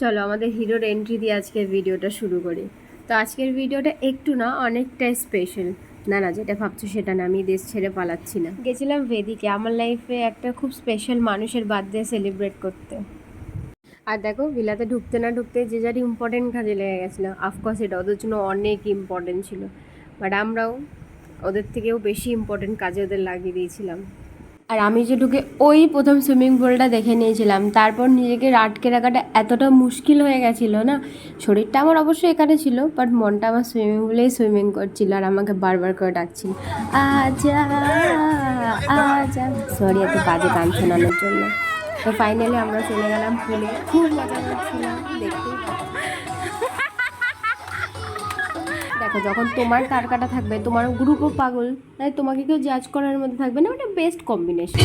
চলো আমাদের হিরোর এন্ট্রি দিয়ে আজকের ভিডিওটা শুরু করি। তো আজকের ভিডিওটা একটু না অনেকটাই স্পেশাল। না যেটা ভাবছো সেটা না, আমি দেশ ছেড়ে পালাচ্ছি না। গেছিলাম ভেদিকে আমার লাইফে একটা খুব স্পেশাল মানুষের বার্থডে সেলিব্রেট করতে। আর দেখো ভিলাতে ঢুকতে না ঢুকতে যে যার ইম্পর্টেন্ট কাজে লেগে গেছিলো। অফকোর্স এটা ওদের জন্য অনেক ইম্পর্টেন্ট ছিল, বাট আমরাও ওদের থেকেও বেশি ইম্পর্টেন্ট কাজে ওদের লাগিয়ে দিয়েছিলাম। আর আমি যে ঢুকে ওই প্রথম সুইমিং পুলটা দেখে নিয়েছিলাম, তারপর নিজেকে আটকে রাখাটা এতটা মুশকিল হয়ে গেছিলো না। শরীরটা আমার অবশ্যই এখানে ছিল, বাট মনটা আমার সুইমিং পুলেই সুইমিং করছিল আর আমাকে বারবার করে ডাকছিল আজা আজা। সরি এত বাজে গান শোনানোর জন্য। তো ফাইনালি আমরা চলে গেলাম পুলে, খুব মজা করছিলাম দেখতেই। দেখো যখন তোমার তার কাটা থাকবে, তোমার গ্রুপও পাগল, তাই তোমাকে কেউ জাজ করার মধ্যে থাকবে না। ওটা বেস্ট কম্বিনেশন।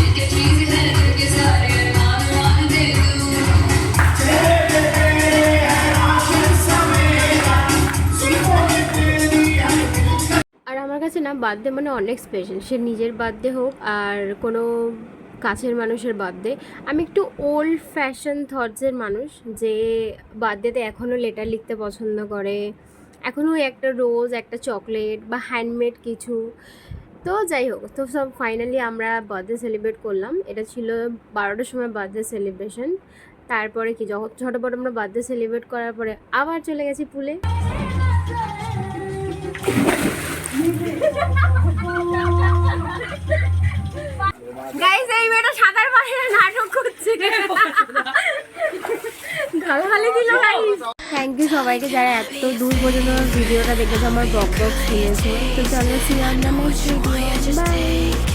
আর আমার কাছে না বার্থডে মানে অনেক স্পেশাল। সে নিজের বার্থডে হোক আর কোনো কাছের মানুষের বার্থডে। আমি একটু ওল্ড ফ্যাশন থটসের মানুষ, যে বার্থডেতে এখনও লেটার লিখতে পছন্দ করে, এখনও একটা রোজ, একটা চকলেট বা হ্যান্ডমেড কিছু। তো যাই হোক, তো সব ফাইনালি আমরা বার্থডে সেলিব্রেট করলাম। এটা ছিল 12টার সময় বার্থডে সেলিব্রেশন। তারপরে কি যখন ছোটোপট আমরা বার্থডে সেলিব্রেট করার পরে আবার চলে গেছি পুলে। গাইস এই মেয়েটা সাঁতার পারে না, নাটক করছে। গালগালি দিল গাইস। থ্যাংক ইউ সবাইকে যারা এত দূর পর্যন্ত ভিডিওটা দেখেছো, আমার বক শুনেছো। তো চলো see on the next video, by.